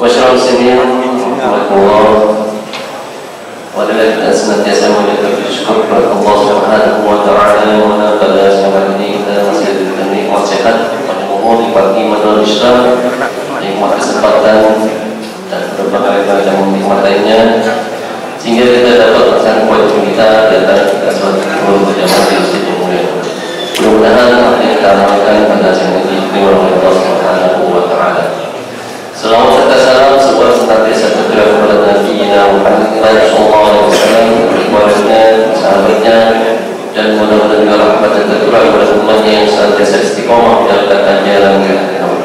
Masyarakat muslimin rahimakumullah, wadillah kita senantiasa mengucapkan syukur kepada Allah Subhanahu wa taala pada siang ini kita masih diberikan nikmat sehat, umur, nikmat iman dan Islam, nikmat kesempatan dan berbagai macam nikmat lainnya, sehingga kita dapat melaksanakan kewajiban kita dan kita suatu berjamaah di masjid yang mulia. Mudah-mudahan apa yang kita amalkan pada siang ini diterima oleh Allah Subhanahu wa taala. Salawat serta salam sebuah senantiasa tercurah kepada Nabi Muhammad sallallahu alaihi wasallam, keluarganya, sahabatnya, dan mudah-mudahan juga rahmat dan tercurah kepada umatnya yang senantiasa istiqomah dalam jalan kebenaran.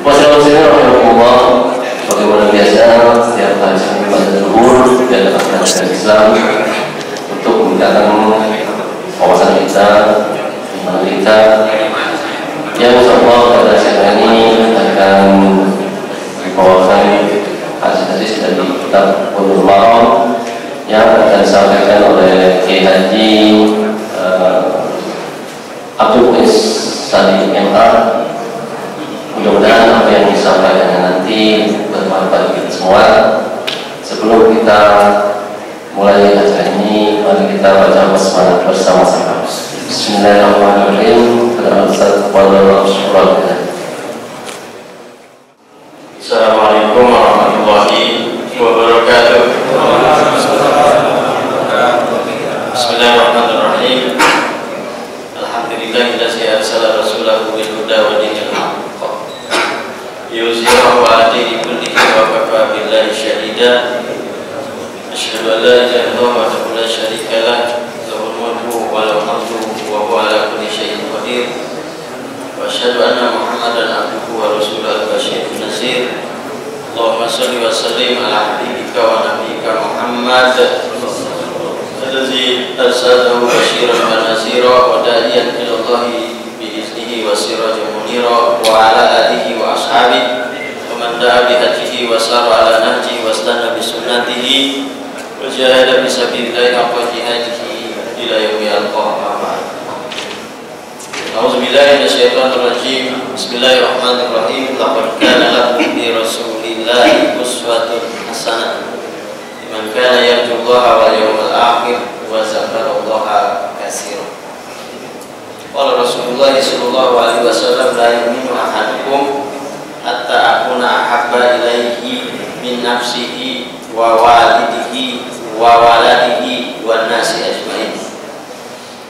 Wassalamualaikum warahmatullahi wabarakatuh. Bagaimana biasa setiap hari Senin pada zuhur dan ajaran Islam untuk meningkatkan wawasan kita, iman kita, yang insyaallah pada siang ini akan dibawakan hadis-hadis dari kitab Bulughul Maram yang akan disampaikan oleh Kiai Haji Abdul Qais Sadiq MA. Mudah-mudahan apa yang disampaikan nanti bermanfaat kita semua. Sebelum kita mulai acara ini, mari kita baca basmalah bersama-sama. Bismillahirrahmanirrahim. Assalamualaikum warahmatullahi wabarakatuh. Bismillahirrahmanirrahim. Alhamdulillahillazi arsala rasulahu bil huda wa dinil haqq yuzhirahu 'ala dini kullihi wa kafa billahi shahida. Asyhadu an la ilaha illallah wahdahu la syarika lah, lahul mulku wa lahul hamdu wa huwa 'ala kulli syai'in qadir. Wa asyhadu anna Muhammadan abduhu wa rasuluhu al-basyirun nazir. Allahumma shalli wa sallim ala habibika wa nabiyyika Muhammad allazi arsalahu basyiran wa nazira wa da'iyan ila Allah bi iznihi wa sirajan munira wa ala alihi wa ashabihi wa man da'a bi hadihi wa sara ala nahjihi wa istana bi sunnatihi wa jahada bi sabilillahi haqqa jihadihi ila yaumil qiyamah. A'udzubillahi minasyaitonir rajim. Bismillahirrahmanirrahim. Laqad kana lakum fi rasulillahi uswatun hasanah liman kana yarjullaha wal yawmal akhir wa dzakarallaha katsiran. Qala Rasulullah sallallahu alaihi wasallam, la yu'minu ahadukum hatta akuna ahabba ilaihi min nafsihi wa walidihi wa waladihi wan nasi ajmain.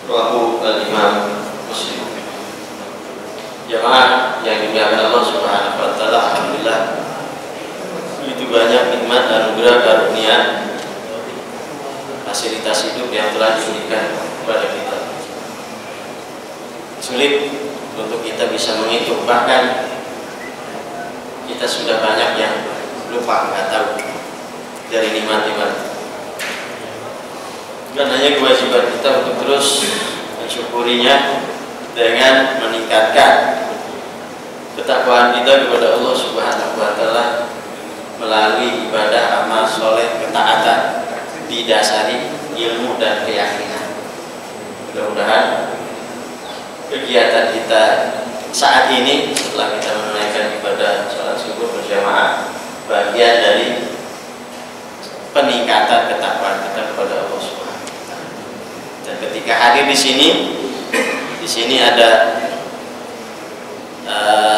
Rawahu al-Imam Muslim. Jemaah yang dimuliakan Allah Subhanahu wa taala, alhamdulillah begitu banyak nikmat dan anugerah karunia fasilitas hidup yang telah diberikan kepada kita. Sulit untuk kita bisa menghitung, bahkan kita sudah banyak yang lupa, nggak tahu dari nikmat-nikmat. Dan hanya kewajiban kita untuk terus mensyukurinya dengan meningkatkan ketakwaan kita kepada Allah Subhanahu wa taala melalui ibadah, amal soleh, ketaatan didasari ilmu dan keyakinan. Mudah-mudahan kegiatan kita saat ini setelah kita menunaikan ibadah salat subuh berjamaah bagian dari peningkatan ketakwaan kita kepada Allah Subhanahu wa taala. Dan ketika hadir di sini ada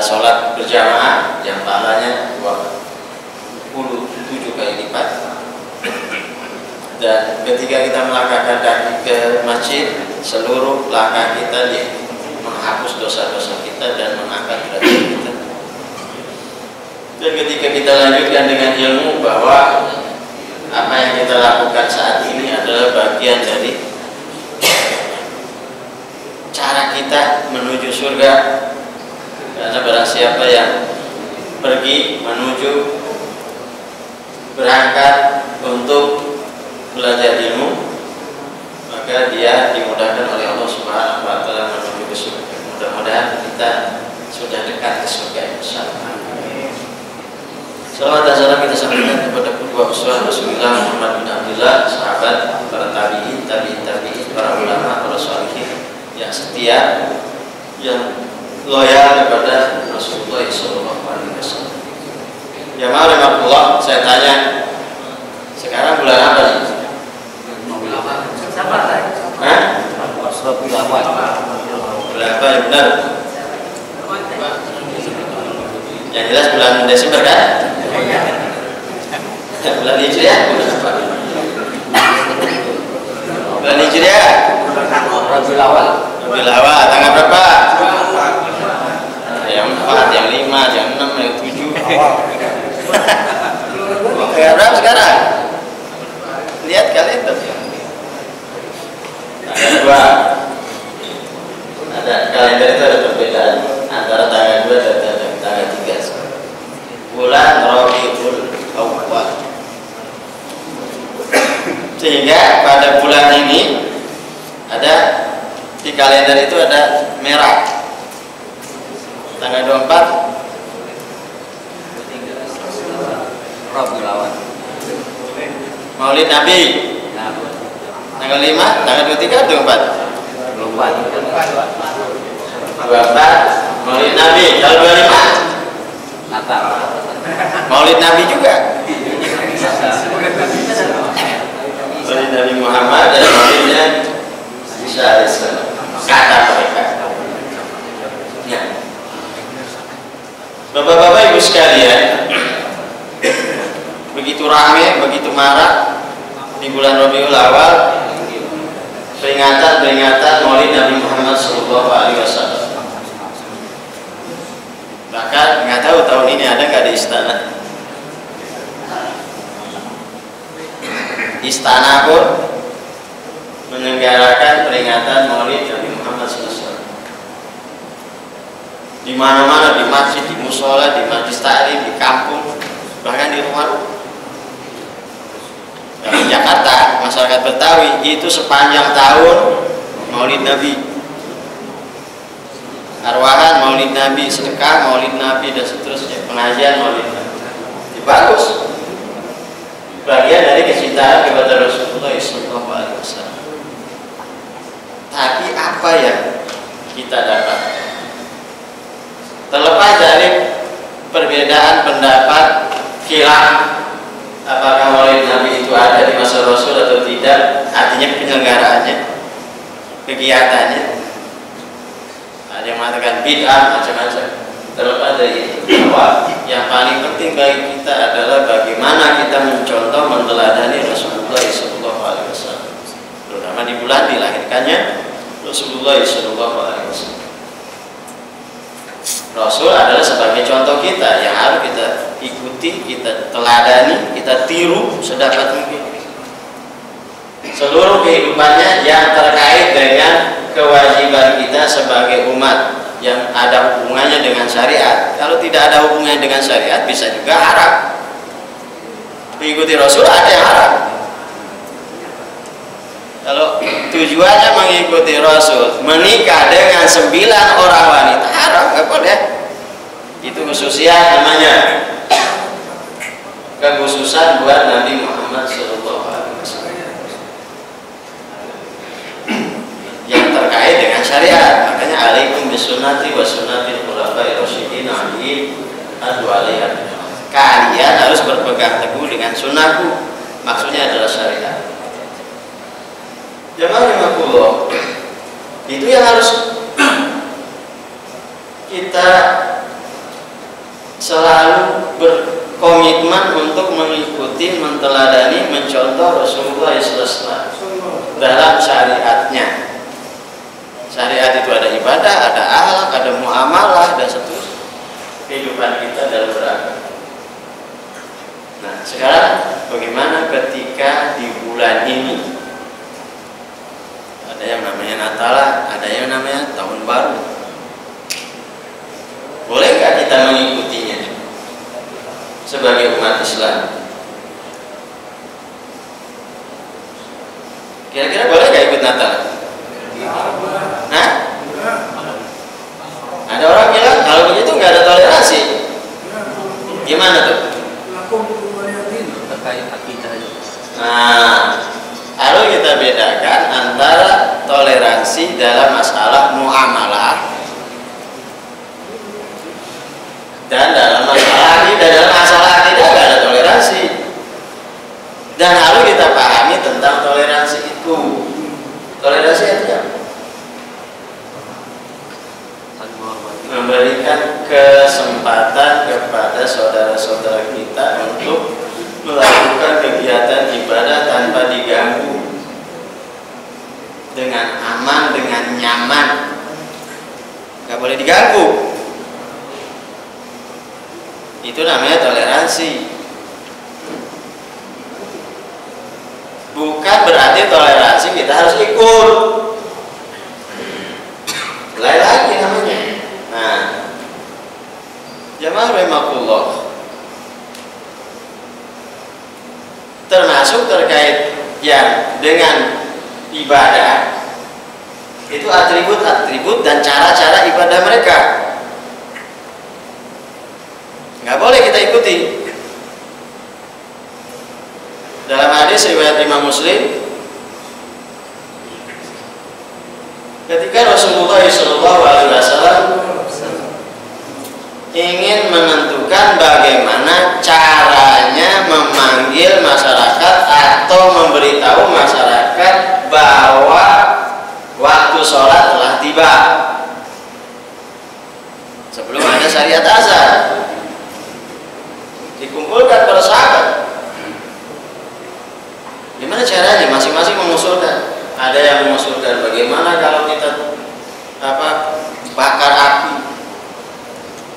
sholat berjamaah yang pahalanya 27 kali lipat. Dan ketika kita melangkahkan kaki ke masjid, seluruh langkah kita menghapus dosa-dosa kita dan mengangkat derajat kita. Dan ketika kita lanjutkan dengan ilmu bahwa apa yang kita lakukan saat ini adalah bagian dari cara kita menuju surga, karena barang siapa yang pergi menuju berangkat untuk belajar ilmu, maka dia dimudahkan oleh Allah Subhanahu wa taala menuju ke surga. Mudah-mudahan kita sudah dekat ke surga insyaallah. Salawat dan salam kita sampaikan kepada kedua uswah Rasulullah Muhammad bin Abdullah, sahabat, para tabi'in, para ulama, para sholihin yang setia, yang loyal kepada Rasulullah SAW. Ya mau rahmatullah, saya tanya, sekarang bulan apa nih? Hah? Bulan apa yang benar? Yang jelas bulan Desember kan? Bulan Hijriah bulan apa? Bulan Hijriah Rabiul Awal tanggal berapa? Yang 4, yang 5, yang 6, yang 7. Berapa sekarang? Lihat kalender. Tanggal 2. Ada kalender itu ada perbedaan antara tanggal 2 dan tanggal 3. Bulan Rabiul Awal. Sehingga pada bulan ini ada di kalender itu ada merah. Tanggal 24 Rabiul Awal. Maulid Nabi. Tanggal 5, tanggal 23 atau 24? 24 Maulid Nabi. Tanggal 25 Natal. Maulid Nabi juga. Maulid Nabi Muhammad dan Maulidnya Isa alaihissalam. Kata mereka. Ya. Bapak-bapak ibu sekalian, begitu ramai, begitu marak di bulan Rabiul Awal peringatan Maulid Nabi Muhammad SAW. Bahkan nggak tahu tahun ini ada nggak di istana. Istana pun menyelenggarakan peringatan Maulid Nabi Muhammad SAW. Di mana-mana, di masjid, di musola, di majlis taklim, di kampung, bahkan di rumah. Di Jakarta, masyarakat Betawi itu sepanjang tahun Maulid Nabi, arwahan Maulid Nabi, sedekah Maulid Nabi dan seterusnya, pengajian Maulid Nabi. Bagus. Bagian dari kecintaan kepada Rasulullah SAW. Tapi apa yang kita dapat? Terlepas dari perbedaan pendapat khilaf apakah Maulid Nabi itu ada di masa Rasul atau tidak, artinya penyelenggaraannya, kegiatannya, ada yang mengatakan bid'ah, macam-macam. Terlepas dari itu, bahwa yang paling penting bagi kita adalah bagaimana kita mencontoh, meneladani Rasulullah SAW, terutama di bulan dilahirkannya Rasulullah SAW. Rasul adalah sebagai contoh kita yang harus kita ikuti, kita teladani, kita tiru sedapat mungkin. Seluruh kehidupannya yang terkait dengan kewajiban kita sebagai umat yang ada hubungannya dengan syariat. Kalau tidak ada hubungannya dengan syariat, bisa juga haram. Mengikuti Rasul ada yang haram. Kalau tujuannya mengikuti Rasul, menikah dengan 9 orang wanita, haram, nggak boleh. Itu khususnya namanya. Kekhususan buat Nabi Muhammad SAW yang terkait dengan syariat. Makanya alaikum bisunnati wa sunnatil khulafai rasyidin alaihi. Kalian harus berpegang teguh dengan sunnahku. Maksudnya adalah syariat. Jamaah rahmatullah, itu yang harus kita selalu berkomitmen untuk mengikuti, menteladani, mencontoh Rasulullah SAW dalam syariatnya. Syariat itu ada ibadah, ada akhlak, ada muamalah, dan seterusnya. Kehidupan kita dalam beragama. Nah, sekarang bagaimana ketika di bulan ini ada yang namanya Natalan, ada yang namanya Tahun Baru. Boleh nggak kita mengikutinya sebagai umat Islam? Kira-kira boleh nggak ikut Natal? Hah? Ada orang bilang kalau begitu nggak ada toleransi. Gimana tuh? Terkait akidah. Nah, harus kita bedakan antara toleransi dalam masalah muamalah dan dalam masalah akidah. Dalam masalah akidah saudara-saudara kita untuk melakukan kegiatan ibadah tanpa diganggu, dengan aman, dengan nyaman. Nggak boleh diganggu. Itu namanya toleransi. Bukan berarti toleransi kita harus ikut. Lain lagi namanya. Nah, jamaah rahimakumullah, termasuk terkait yang dengan ibadah itu atribut-atribut dan cara-cara ibadah mereka nggak boleh kita ikuti. Dalam hadis riwayat Imam Muslim, ketika Rasulullah SAW ingin menentukan bagaimana caranya memanggil masyarakat atau memberitahu masyarakat bahwa waktu sholat telah tiba, sebelum ada syariat azan, dikumpulkan para sahabat. Gimana caranya? Masing-masing mengusulkan. Ada yang mengusulkan bagaimana kalau kita bakar api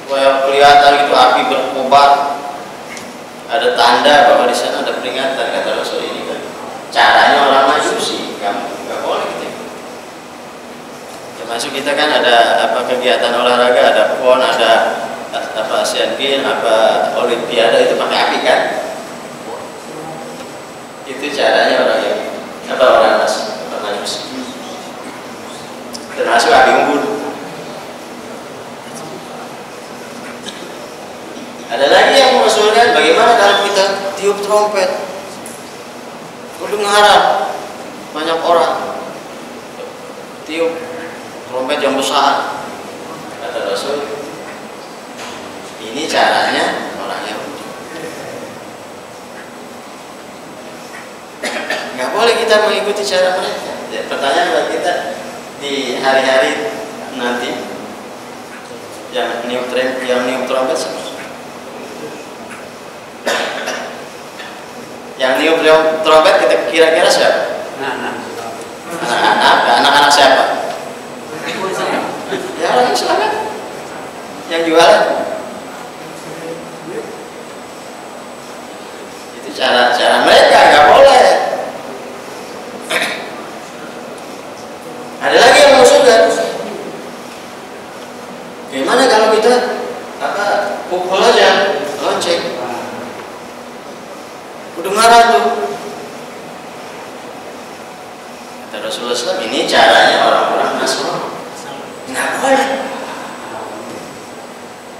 supaya kelihatan itu api berkobar, ada tanda bahwa di sana ada peringatan. Kata Rasul, ini kan caranya orang Majusi, nggak boleh gitu. Termasuk kita kan ada kegiatan olahraga, ada PON, ada Asian Games, Olimpiade, itu pakai api kan? Itu caranya orang yang orang Majusi. Termasuk api unggun. Ada lagi yang mengusulkan bagaimana kalau kita tiup trompet, kedengaran banyak orang, tiup trompet yang besar. Kata Rasul, ini caranya orang Yahudi. Nggak boleh kita mengikuti cara mereka. Ya, pertanyaan buat kita di hari-hari nanti yang niup trompet sama. Yang niup trompet kita kira-kira siapa? Anak-anak siapa? Ya orang Islam kan? Yang jualan. Itu cara mereka, nggak boleh. Ada lagi yang mengusulkan, gimana kalau kita pukul aja lonceng, kedengaran tuh. Kata Rasulullah SAW, ini caranya orang-orang Nasrani, nggak boleh.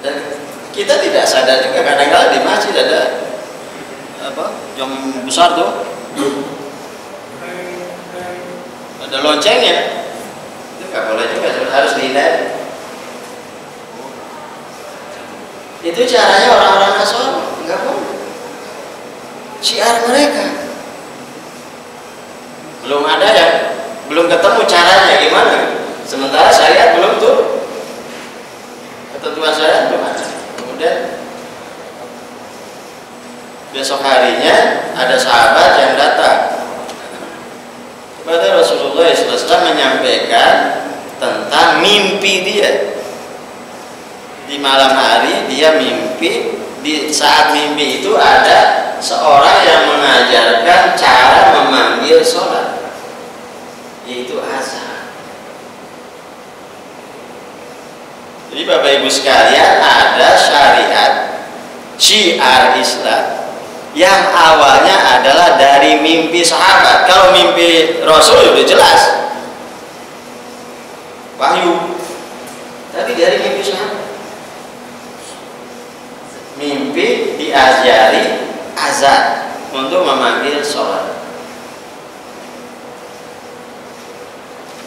Dan kita tidak sadar juga, kadang-kadang di masjid ada jam besar tuh, ada loncengnya, itu nggak boleh juga, harus dihindari. Itu caranya orang-orang Nasrani, nggak boleh. Syiar mereka belum ada, yang belum ketemu caranya gimana. Sementara syariat belum turun, ketentuan syariat belum ada. Kemudian besok harinya ada sahabat yang datang kepada Rasulullah SAW menyampaikan tentang mimpi dia. Di malam hari dia mimpi, di saat mimpi itu ada seorang yang mengajarkan cara memanggil sholat, yaitu azan. Jadi Bapak Ibu sekalian, ada syariat syiar Islam yang awalnya adalah dari mimpi sahabat. Kalau mimpi Rasul sudah jelas wahyu, tapi dari mimpi sahabat. Mimpi diajari azan untuk memanggil sholat.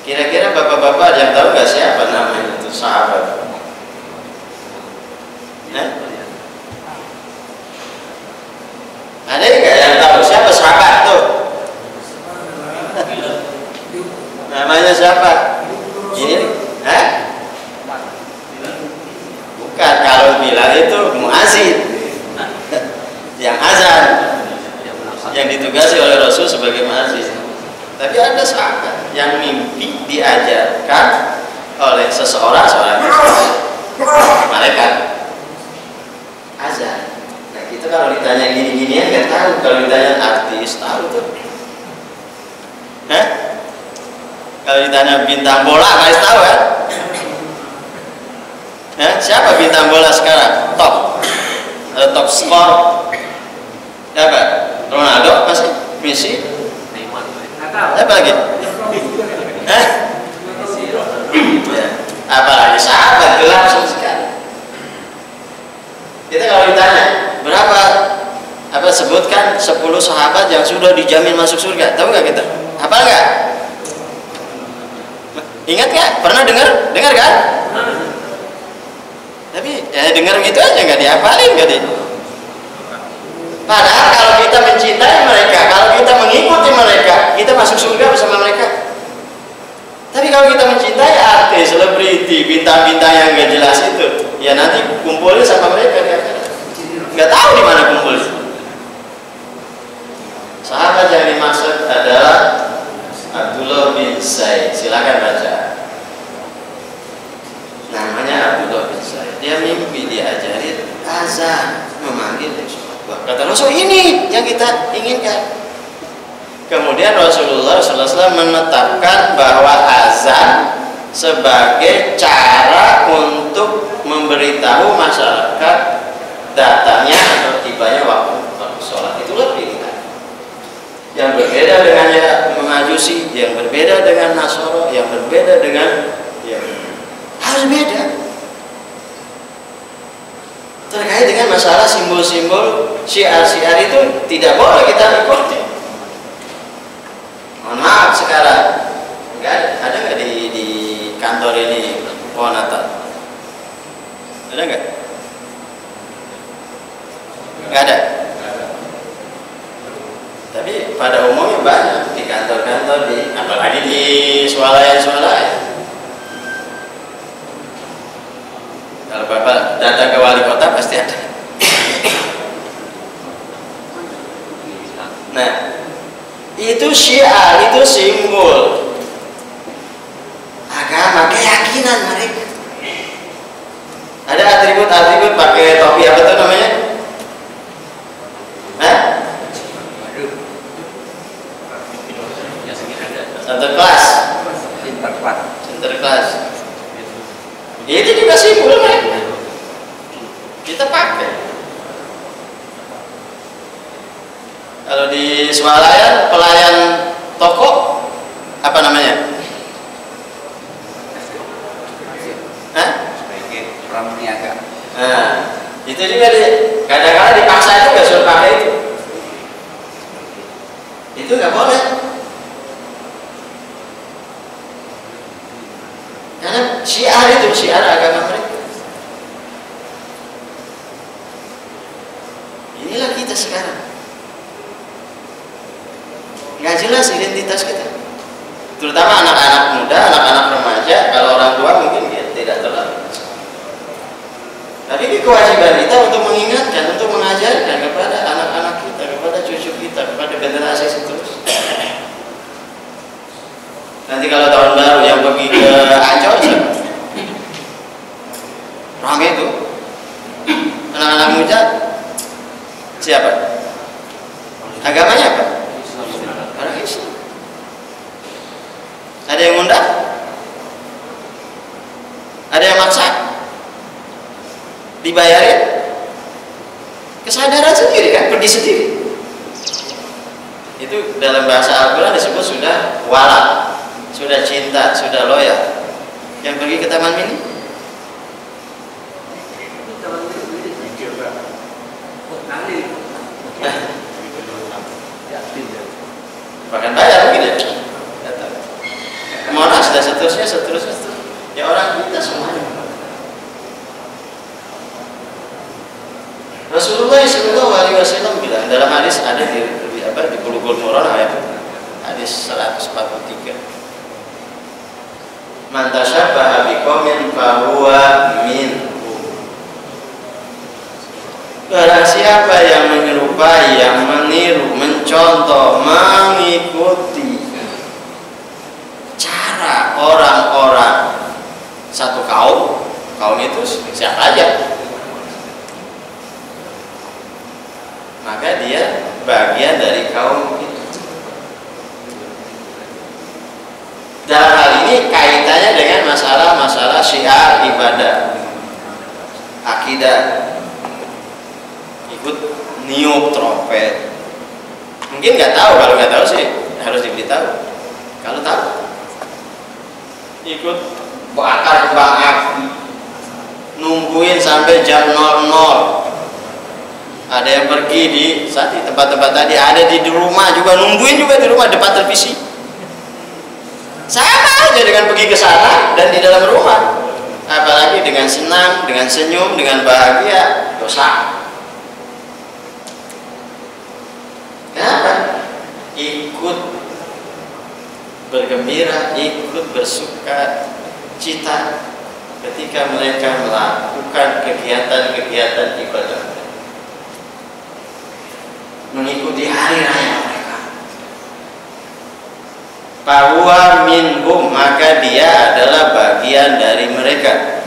Kira-kira bapak-bapak yang tahu nggak siapa namanya itu sahabat? Ada nggak yang tahu siapa sahabat tuh? Namanya siapa? Ini? Bukan, kalau bilang itu muazin. yang mimpi diajarkan oleh seorang malaikat azan. Nah kita kalau ditanya gini-ginian nggak tahu, kalau ditanya artis tahu tuh. Kalau ditanya bintang bola nggak tahu kan? Siapa bintang bola sekarang? Top skor siapa? Ronaldo masih? Messi? Apa lagi? Apalagi sahabat gelap sama sekali. Kita kalau ditanya berapa sebutkan 10 sahabat yang sudah dijamin masuk surga, tahu nggak kita? Apa nggak? Ingat nggak? Pernah dengar kan? Tapi dengar gitu aja nggak dihafalin nggak deh. Padahal kalau kita mencintai mereka, kalau kita mengikuti mereka, kita masuk surga bersama mereka. Tapi kalau kita mencintai artis, selebriti, bintang-bintang yang gak jelas itu, ya nanti kumpulnya sama mereka di akhirat. Gak tahu di mana kumpulnya. Sahabat yang dimaksud adalah Abdullah bin Zaid. Silakan baca. Namanya Abdullah bin Zaid. Dia mimpi diajarin azan, memanggil sholat. Kata Rasul, ini yang kita inginkan. Kemudian Rasulullah SAW menetapkan bahwa azan sebagai cara untuk memberitahu masyarakat datangnya atau tibanya waktu sholat. Itulah pilihan. Yang berbeda dengan Majusi, yang berbeda dengan Nasoro, yang berbeda dengan harus beda. Terkait dengan masalah simbol-simbol syiar-syiar itu tidak boleh kita ikuti. Mohon maaf sekarang ada nggak di kantor ini pohon Natal? Ada nggak? Nggak ada. Tapi pada umumnya banyak di kantor-kantor, apalagi di swalayan. Kalau Bapak datang ke wali kota pasti ada. Nah, itu syiar, itu simbol agama, keyakinan mereka. Ada atribut-atribut pakai topi apa tuh namanya? Sinterklas. Itu juga simbol mereka. Kita pakai. Kalau di swalayan pelayan toko apa namanya? Pramniaga. Nah, itu juga kadang-kadang dipaksa itu nggak suruh pakai itu. Itu nggak boleh. Karena syiar itu syiar agama mereka. Inilah kita sekarang. Nggak jelas identitas kita. Terutama anak-anak muda, anak-anak remaja. Kalau orang tua mungkin tidak terlalu. Tapi ini kewajiban kita untuk mengingatkan, untuk mengajarkan kepada anak-anak kita, kepada cucu kita, kepada generasi seterusnya. Nanti kalau tahun baru yang pergi ke Ancol, ramai itu anak-anak muda. Siapa? Agamanya apa? Orang Islam. Ada yang undang? Ada yang maksa? Dibayarin? Kesadaran sendiri kan, pergi sendiri. Itu dalam bahasa Al-Quran disebut sudah wala, sudah cinta, sudah loyal. Yang pergi ke taman mini? Bahkan bayar mungkin ya. Monas dan seterusnya. Ya orang kita semuanya. Rasulullah SAW bilang dalam hadis ada di Bulughul Maram ayat hadis 143. Man tashabbaha biqaumin fahuwa minhum. Barang siapa yang menyerupai, yang meniru, mencontoh, mengikuti orang-orang satu kaum itu siapa aja, maka dia bagian dari kaum itu. Dalam hal ini kaitannya dengan masalah-masalah syiar ibadah, akidah, ikut niup trompet. Mungkin nggak tahu, kalau nggak tahu sih harus diberitahu. Kalau tahu, ikut bakar kembang api, nungguin sampai jam 00. Ada yang pergi di tempat-tempat tadi, ada di rumah juga nungguin juga di rumah depan televisi. Sama aja dengan pergi ke sana dan di dalam rumah. Apalagi dengan senang, dengan senyum, dengan bahagia, dosa. Kenapa? Ikut bergembira, ikut bersuka cita ketika mereka melakukan kegiatan-kegiatan ibadah, mengikuti hari raya mereka. Fahuwa minhum, maka dia adalah bagian dari mereka.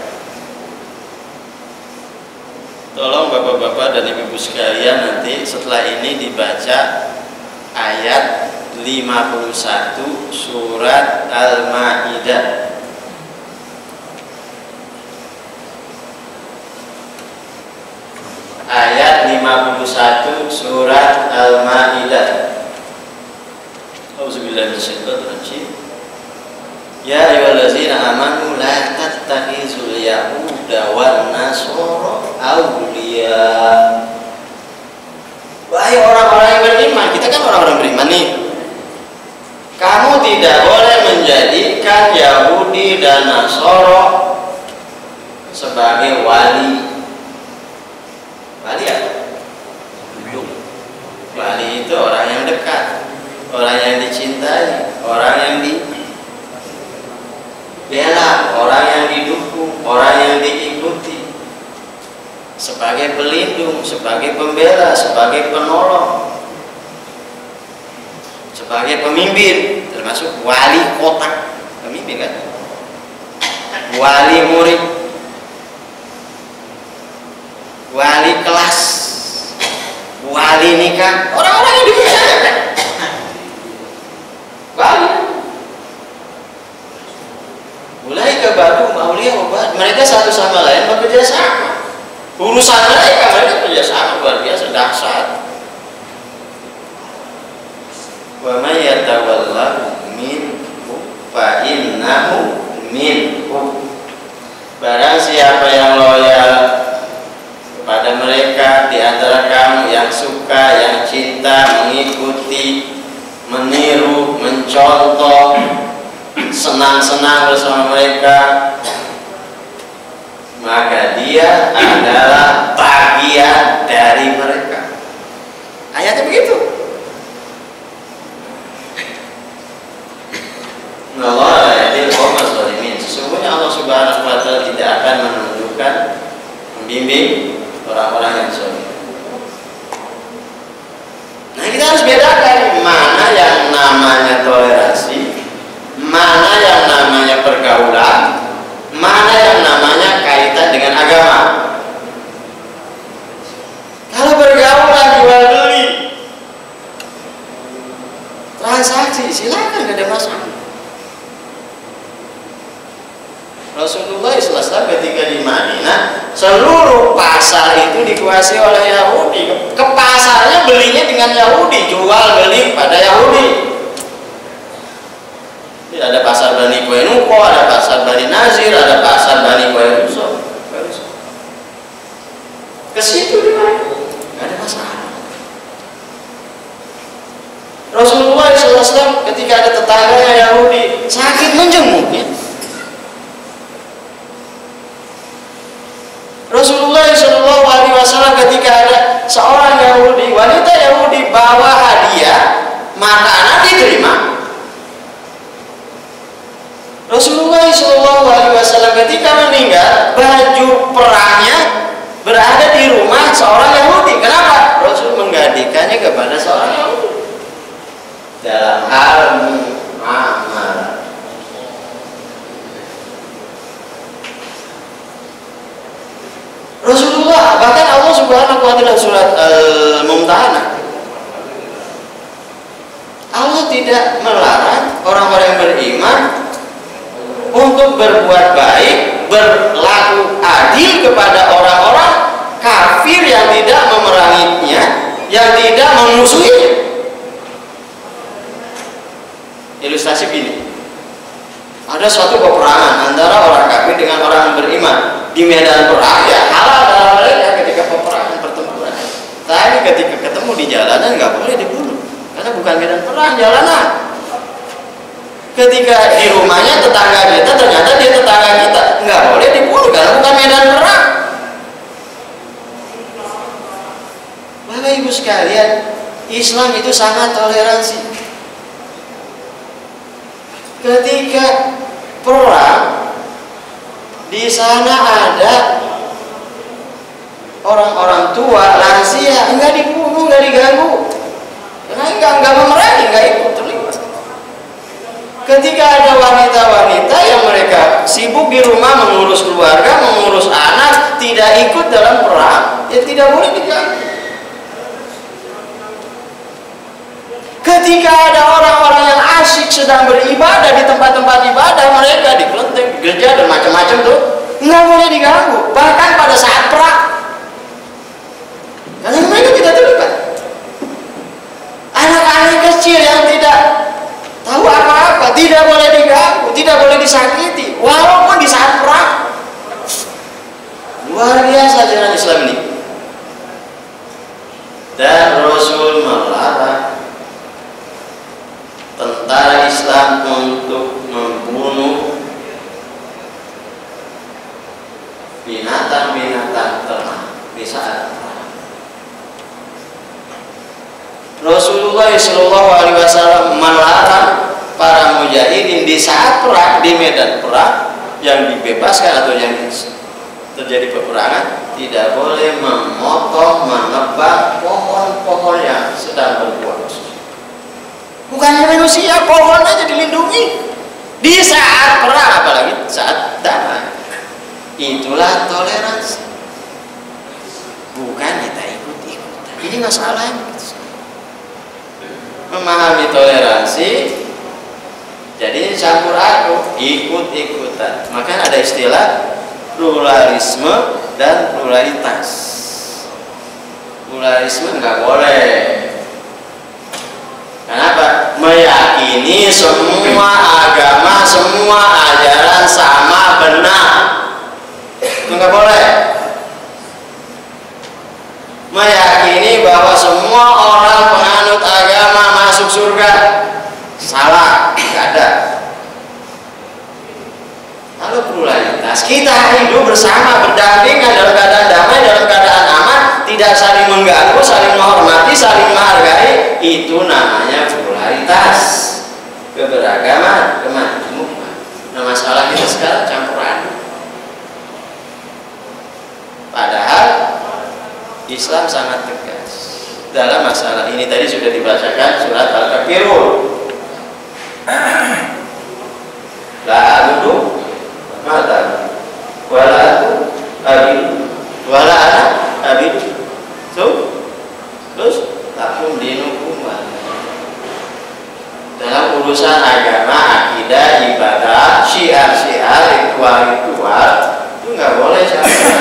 Tolong bapak-bapak dan ibu-ibu sekalian, nanti setelah ini dibaca ayat 51 surat Al-Maidah. Ayat 51 surat Al-Maidah. Auzubillahi minasyaitonirrajim. Ya ayyuhallazina amanu la tattakhizul yahuda wan nasara awliya. Wahai orang-orang yang beriman, kita kan orang-orang beriman nih. Kamu tidak boleh menjadikan Yahudi dan Nasara sebagai wali. Wali apa? Wali itu orang yang dekat, orang yang dicintai, orang yang dibela, orang yang didukung, orang yang diikuti, sebagai pelindung, sebagai pembela, sebagai penolong, sebagai pemimpin, termasuk wali kota, pemimpin kan, wali murid, wali kelas, wali nikah, orang-orang yang dipercayakan wali. Mulai ke batu maulia obat, mereka satu sama lain bekerja sama. Urusan mereka bekerja sama luar biasa dahsyat. Wa may yatawallahu minkum fa innahu minhum. Barang siapa yang loyal kepada mereka di antara kamu, yang suka, yang cinta, mengikuti, meniru, mencontoh, senang-senang bersama mereka, maka dia adalah bagian dari mereka. Ayatnya begitu. Allah ayatil qaumas zalimin. Sesungguhnya Allah Subhanahu wa taala tidak akan menunjukkan, membimbing orang-orang yang zalim. Nah, kita harus bedakan mana yang namanya toleransi, mana yang namanya pergaulan, mana yang namanya kaitan dengan agama. Kalau pergaulan jual beli, transaksi, silakan, tidak ada masalah. Rasulullah SAW ketika di Madinah, seluruh pasar itu dikuasai oleh Yahudi. Ke pasarnya belinya dengan Yahudi, jual beli pada Yahudi. Ada pasar Bani Qainuqa, ada pasar Bani Nazir, ada pasar Bani Qainuqa. Ke situ dia, nggak ada masalah. Rasulullah SAW ketika ada tetangganya Yahudi sakit, menjenguknya. Rasulullah SAW ketika ada seorang Yahudi, wanita Yahudi bawa hadiah, makanan diterima. Rasulullah SAW ketika meninggal, baju perahnya berada di rumah seorang Yahudi. Kenapa? Rasul menggantikannya kepada seorang Yahudi dalam hal muamalah. dalam surat Al-Mumtahanah. Allah tidak melarang orang-orang yang beriman untuk berbuat baik, berlaku adil kepada orang-orang kafir yang tidak memeranginya, yang tidak memusuhinya. Ilustrasi gini, ada suatu peperangan antara orang kafir dengan orang yang beriman di medan perang, ya halal dalam mereka ketika peperangan pertempuran. Tapi ketika ketemu di jalanan nggak boleh dibunuh, karena bukan medan perang, jalanan. Ketika di rumahnya tetangga kita, ternyata dia tetangga kita, nggak boleh dibunuh karena bukan medan perang. Bapak Ibu sekalian, Islam itu sangat toleransi. Ketika perang, di sana ada orang-orang tua, lansia, enggak dibunuh, enggak diganggu, karena enggak memerangi, enggak ikut terlibat. Ketika ada wanita-wanita yang mereka sibuk di rumah mengurus keluarga, mengurus anak, tidak ikut dalam perang, ya tidak boleh diganggu. Ketika ada orang-orang yang asyik sedang beribadah di tempat-tempat ibadah mereka, di kelenteng, di gereja dan macam-macam tuh, nggak boleh diganggu. Bahkan pada saat perang, karena mereka tidak terlibat. Anak-anak kecil yang tidak tahu apa-apa tidak boleh diganggu, tidak boleh disakiti, walaupun di saat perang. Luar biasa ajaran Islam ini. Dan Rasul melarang tentara Islam untuk membunuh binatang-binatang ternak di saat perang. Rasulullah SAW melarang para mujahidin di saat perang, di medan perang yang dibebaskan atau yang terjadi peperangan, tidak boleh memotong, menebang pohon-pohon yang sedang berbuah. Bukannya manusia, pohon aja dilindungi di saat perang, apalagi saat damai. Itulah toleransi, bukan kita ikut-ikutan. Ini masalahnya. Memahami toleransi, jadi campur aduk, ikut-ikutan. Maka ada istilah pluralisme dan pluralitas. Pluralisme nggak boleh. Kenapa? Meyakini semua agama, semua ajaran sama benar. Itu nggak boleh. Meyakini bahwa semua orang penganut agama masuk surga, salah, nggak ada. Lalu pluralitas, kita hidup bersama, berdampingan dalam keadaan damai, dalam keadaan aman, tidak saling mengganggu, saling menghormati, saling menghargai. Itu namanya pluralitas, keberagaman, kemajemukan. Nah, masalah kita sekarang campur aduk. Padahal Islam sangat tegas dalam masalah ini. Tadi sudah dibacakan surat Al-Kafirun. La a'budu mata wala aku abidu wala ana abidu. Terus lakum dinukum. Dalam urusan agama, akidah, ibadah, syiar-syiar, ritual-ritual, itu nggak boleh campur.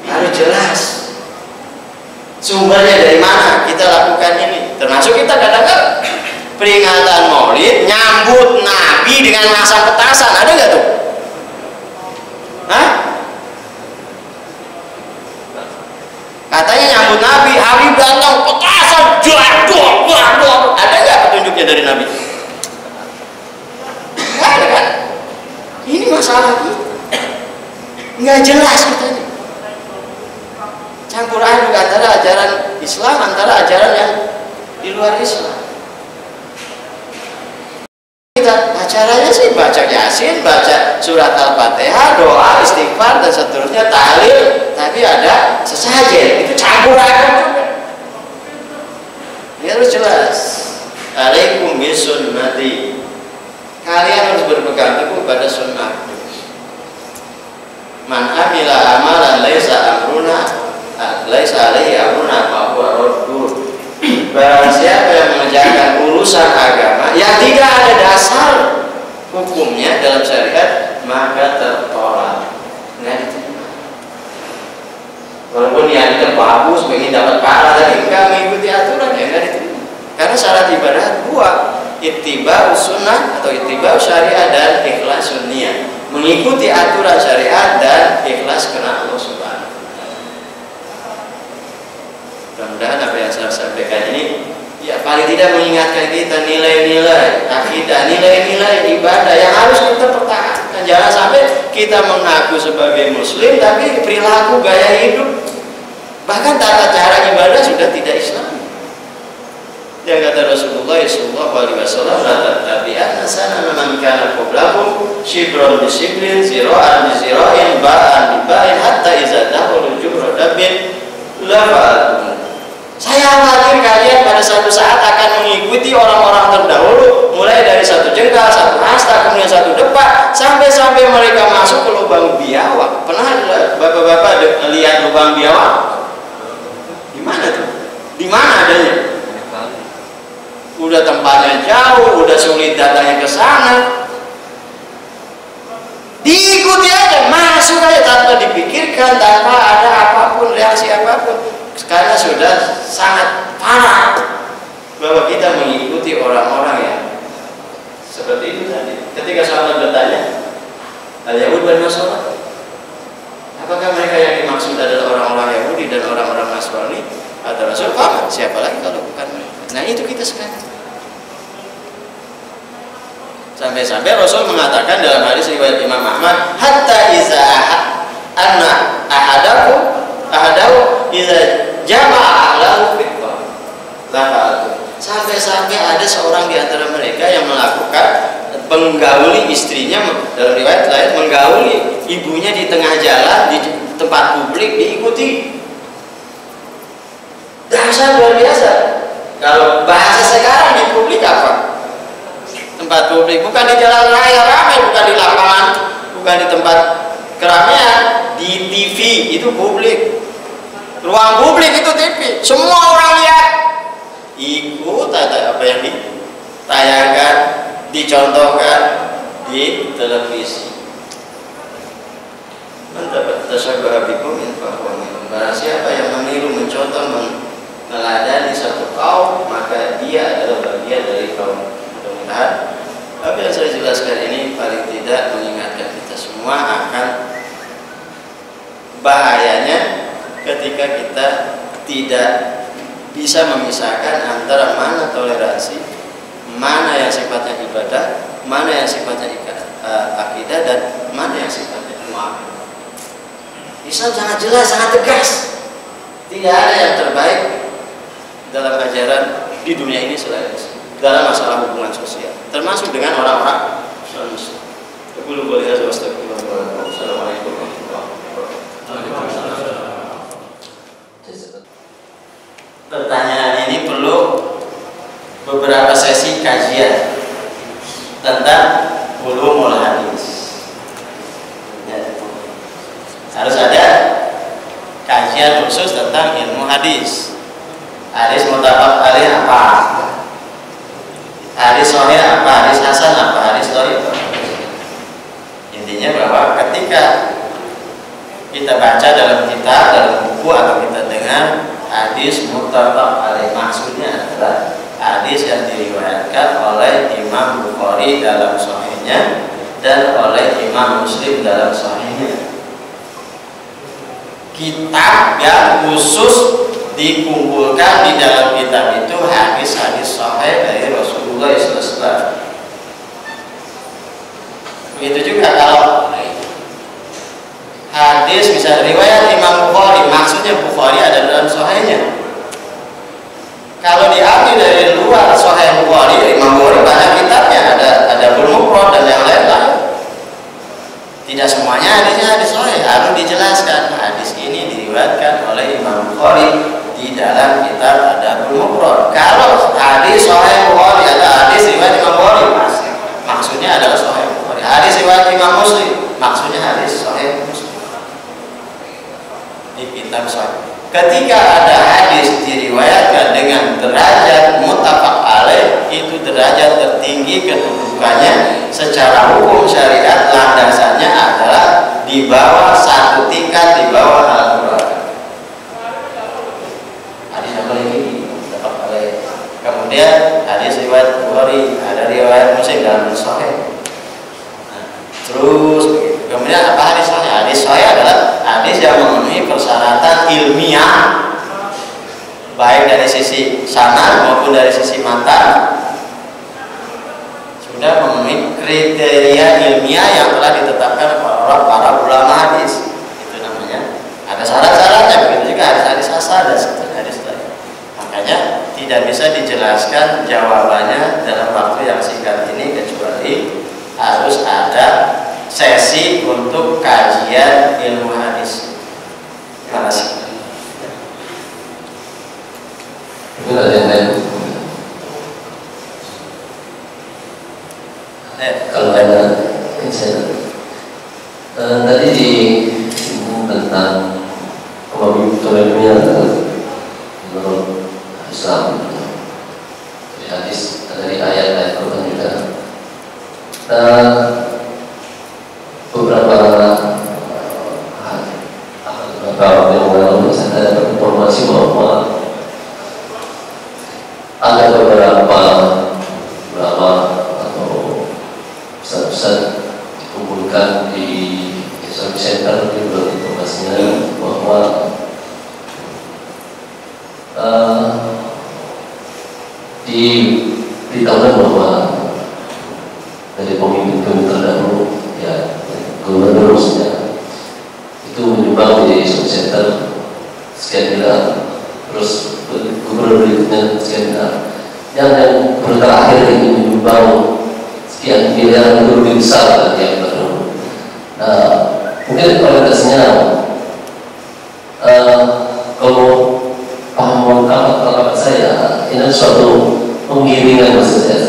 Harus jelas sumbernya dari mana kita lakukan ini. Termasuk kita kadang-kadang peringatan Maulid nyambut Nabi dengan masang petasan, ada nggak tuh? Hah? Katanya nyambut Nabi, Habib datang petasan, jadul, ada nggak petunjuknya dari Nabi? Nggak ada kan? Ini masalah kita, nggak jelas katanya. Campur aduk antara ajaran Islam, antara ajaran yang di luar Islam. Kita acaranya sih baca Yasin, baca surat Al-Fatihah, doa, istighfar dan seterusnya, tahlil, tapi ada sesajen, itu campur aduk juga. Ini harus jelas. Alaikum bisunnati, kalian harus berpegang teguh pada sunnah. Man amila amalan laisa alaihi amruna fa huwa raddun. Barang siapa yang mengerjakan urusan agama yang tidak ada dasar hukumnya dalam syariat, maka tertolak, nggak diterima. Walaupun niatnya bagus, pengen dapat pahala, tapi nggak mengikuti aturan, ya nggak diterima. Karena syarat ibadah dua, ittiba sunnah atau ittiba syariah dan ikhlas sunniyah, mengikuti aturan syariat dan ikhlas karena Allah Subhanahu wa Ta'ala. Mudah-mudahan apa yang saya sampaikan ini ya paling tidak mengingatkan kita nilai-nilai akidah, nilai-nilai ibadah yang harus kita pertahankan. Jangan sampai kita mengaku sebagai muslim tapi perilaku gaya hidup bahkan tata cara ibadah sudah tidak Islam. Yang kata Rasulullah sallallahu alaihi wasallam, la tattabi'anna sanana man kana qablakum shibran bi shibrin zira'an bi zira'in ba'an bi ba'in hatta idza dakhalu jumra dabbin la fa'altum. Saya khawatir kalian pada suatu saat akan mengikuti orang-orang terdahulu, mulai dari satu jengkal, satu hasta, kemudian satu depak, sampai mereka masuk ke lubang biawak. Pernah bapak-bapak lihat lubang biawak? Di mana tuh? Di mana adanya? Udah tempatnya jauh, udah sulit datangnya ke sana. Diikuti aja, masuk aja tanpa dipikirkan, tanpa ada apapun, reaksi apapun. Karena sudah sangat parah bahwa kita mengikuti orang-orang yang seperti itu tadi. Ketika sahabat bertanya, al-Yahud wal Nasara, apakah mereka yang dimaksud adalah orang-orang Yahudi dan orang-orang Nasrani? Kata Rasul, siapa lagi kalau bukan mereka? Nah itu kita sekarang. Sampai-sampai Rasul mengatakan dalam hadis riwayat Imam Ahmad, hatta iza anna ahadahu iza jama'a ahlahu fitbah lafa'atu. Sampai-sampai ada seorang di antara mereka yang melakukan menggauli istrinya, dalam riwayat lain menggauli ibunya di tengah jalan, di tempat publik, diikuti. Dahsyat luar biasa. Kalau bahasa sekarang di publik apa? Tempat publik, bukan di jalan raya ramai, bukan di lapangan, bukan di tempat keramaian, di TV itu publik. Ruang publik itu TV, semua orang lihat, ikut apa yang ditayangkan, dicontohkan di televisi. Mantap, tasyabbah bikum in fahuwa minhum. Barang siapa yang meniru, mencontoh, meneladani satu kaum, maka dia adalah bagian dari kaum. Mudah-mudahan apa yang saya jelaskan ini paling tidak mengingatkan kita semua akan bahayanya ketika kita tidak bisa memisahkan antara mana toleransi, mana yang sifatnya ibadah, mana yang sifatnya akidah, dan mana yang sifatnya muamalah. Islam sangat jelas, sangat tegas. Tidak ada yang terbaik dalam ajaran di dunia ini selain Islam dalam masalah hubungan sosial, termasuk dengan orang-orang non-Muslim. Assalamualaikum warahmatullahi wabarakatuh. Pertanyaan ini perlu beberapa sesi kajian tentang ulumul hadis. Harus ada kajian khusus tentang ilmu hadis. Hadis muttafaq alaih apa? Hadis sahih apa? Hadis hasan apa? Hadis dhaif. Intinya bahwa ketika kita baca dalam kitab, dalam buku, atau kita dengar hadis muttafaq alaih, maksudnya adalah hadis yang diriwayatkan oleh Imam Bukhari dalam sahihnya dan oleh Imam Muslim dalam sahihnya. Kitab yang khusus dikumpulkan di dalam kitab itu hadis-hadis sahih dari Rasulullah SAW. Begitu juga kalau hadis misalnya riwayat Imam Bukhari, maksudnya Bukhari ada dalam sahihnya. Kalau diambil dari luar sahih Bukhari, Imam Bukhari banyak kitabnya, ada Al-Mufrad dan yang lain-lain. Tidak semuanya hadisnya hadis sahih, harus dijelaskan hadis ini diriwayatkan oleh Imam Bukhari di dalam kitab Adabul Mufrad. Kalau hadis sahih Bukhari ada hadis riwayat Imam Bukhari, maksudnya adalah sahih Bukhari. Hadis riwayat Imam Muslim, maksudnya hadis sahih Muslim. di kitab sahih. Ketika ada hadis diriwayatkan dengan derajat muttafaq alaih, itu derajat tertinggi kedudukannya secara hukum syariat, landasannya adalah di bawah satu tingkat di bawah Al-Quran. Hadis apa lagi? Muttafaq alaih. Kemudian hadis riwayat Bukhari, ada riwayat Muslim dalam sahih. Terus kemudian apa hadis sahih? Hadis sahih adalah hadis yang memenuhi persyaratan ilmiah, baik dari sisi sanad maupun dari sisi matan, sudah memenuhi kriteria ilmiah yang telah ditetapkan oleh para ulama hadis. Itu namanya ada syarat-syaratnya. Begitu juga hadis-hadis hasan dan seterusnya hadis lain. Makanya tidak bisa dijelaskan jawabannya dalam waktu yang singkat ini, kecuali harus ada sesi untuk kajian ilmu hadis. Terima kasih. Mungkin ada yang lain. Kalau ada, tadi disinggung tentang pembimbing ilmiah menurut Islam dari hadis, dari ayat-ayat Quran juga. Beberapa waktu yang lalu saya dapat informasi bahwa ada beberapa ulama atau ustaz-ustaz dikumpulkan di Islamic Center, di bulan informasinya bahwa diberitahukan bahwa dari pemimpin terdahulu, ya gubernur maksudnya, itu menyumbang di Islamic Center sekian miliar, terus gubernur berikutnya sekian miliar, yang terakhir ini menyumbang sekian miliar, itu lebih besar dari yang terdahulu. Nah, mungkin kualitasnya kalau paham lengkap saya, ini suatu pengiringan maksud saya,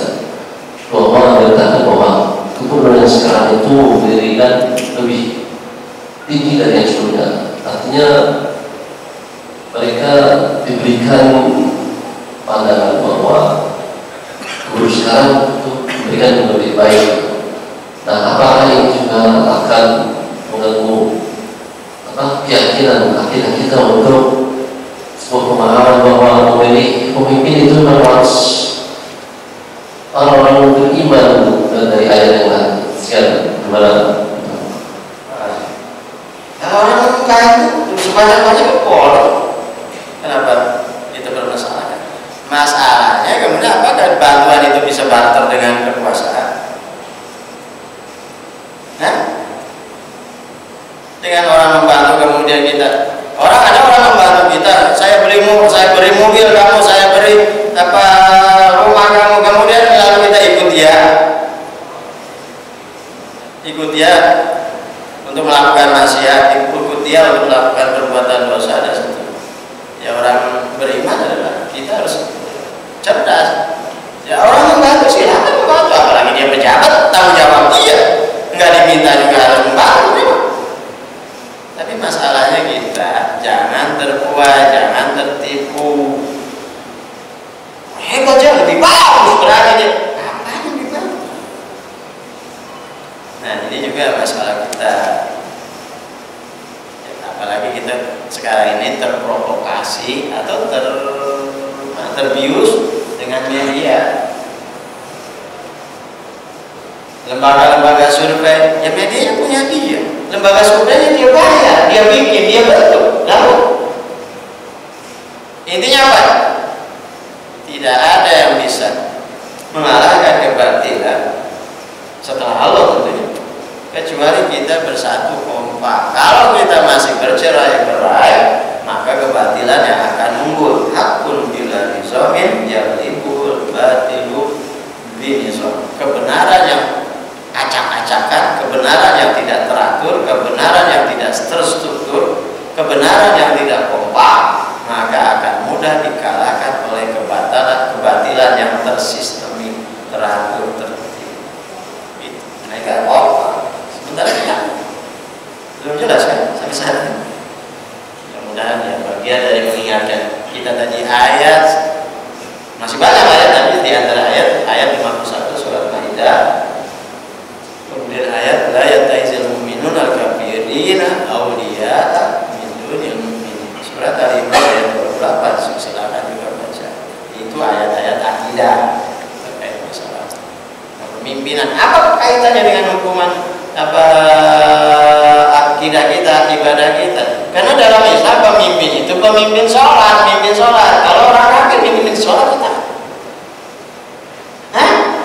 bahwa mengatakan bahwa gubernur yang sekarang itu mendirikan lebih tinggi dari yang sebelumnya. Artinya mereka diberikan pandangan bahwa gubernur sekarang itu memberikan yang lebih baik. Nah, apakah ini juga akan mengganggu keyakinan akidah kita untuk sebuah pemahaman bahwa memilih pemimpin itu harus orang-orang yang beriman dari ayat yang lain? Sekian, gimana? Orang kaya itu sebanyak-banyak boleh. Kenapa itu bermasalah? Masalahnya kemudian apakah bantuan itu bisa barter dengan kekuasaan? Nah, dengan orang membantu kemudian kita, ada orang membantu kita, saya beri mobil kamu, saya beri rumah kamu, kemudian lalu kita ikut dia untuk melakukan maksiat, ikut dia untuk melakukan perbuatan dosa dan seterusnya. Ya, orang beriman adalah kita harus cerdas. Ya, orang membantu silakan membantu, apalagi dia pejabat, tanggung jawab dia, nggak diminta juga harus membantu. Tapi masalahnya kita jangan terbuai, jangan tertipu. Hebat aja, lebih bagus berani dia. Apa yang lebih bagus? Nah, ini juga masalah kita. Ya, apalagi kita sekarang ini terprovokasi atau terbius dengan media. Lembaga-lembaga survei, ya media punya dia. Lembaga surveinya dia bayar, dia bikin, dia bentuk. Lalu intinya apa? Tidak ada yang bisa mengalahkan kebatilan setelah Allah tentunya, kecuali kita bersatu kompak. Kalau kita masih bercerai-berai, maka kebatilan yang akan unggul. Hakun bila nizomin yaglibul batilu binizom. Kebenaran yang acak-acakan, kebenaran yang tidak teratur, kebenaran yang tidak terstruktur, kebenaran yang tidak kompak, maka akan mudah dikalahkan oleh kebatilan yang tersistemik, teratur, tertib. Mereka sebentar ya, belum jelas kan sampai saat ini. dari mengingatkan kita tadi ayat, masih banyak ayat, tapi di antara ayat 51 surat Maidah, kemudian ayat la yattakhizul mu'minuna al-kafirina awliya'a min dunil mu'minin. Surat Al-Imran ayat 28, silakan juga baca. Itu ayat-ayat akidah terkait masalah pemimpinan. Apa kaitannya dengan hukuman akidah kita, ibadah kita? Karena dalam Islam pemimpin itu pemimpin sholat. Kalau orang kafir mimpin sholat kita,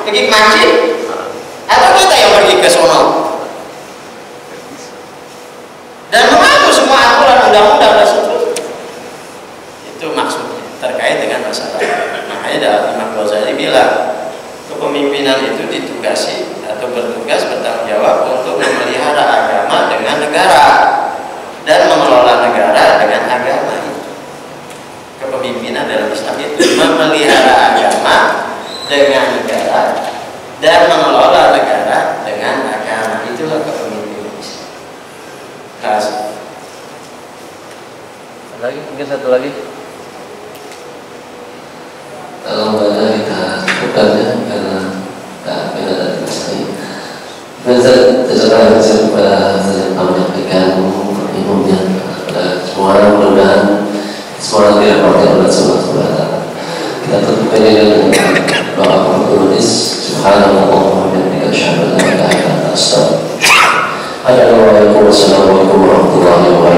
pergi ke masjid atau kita yang pergi ke sono dan mengaku semua aturan undang-undang dan seterusnya? Itu maksudnya terkait dengan masalah. Makanya dalam Imam Ghazali bilang kepemimpinan itu ditugasi atau bertugas bertanggung jawab untuk memelihara agama dengan negara dan mengelola negara dengan agama itu. Kepemimpinan dalam Islam itu memelihara agama dengan negara dan mengelola negara dengan agama. Itulah kepemimpinan Islam. Kasih. Lagi, mungkin satu lagi. Kalau nggak ada kita cukupkan ya, karena beda dari masalah. Terserah kepada saya menyampaikan ilmunya kepada semua orang, mudah-mudahan semua nanti dapat Allah Subhanahu wa Ta'ala. Kita tutup dengan doa penulis. Subhanallah wa bihamdihi asyhadu an la ilaha illa anta astaghfiruka wa atubu ilaik. Assalamualaikum warahmatullahi wabarakatuh.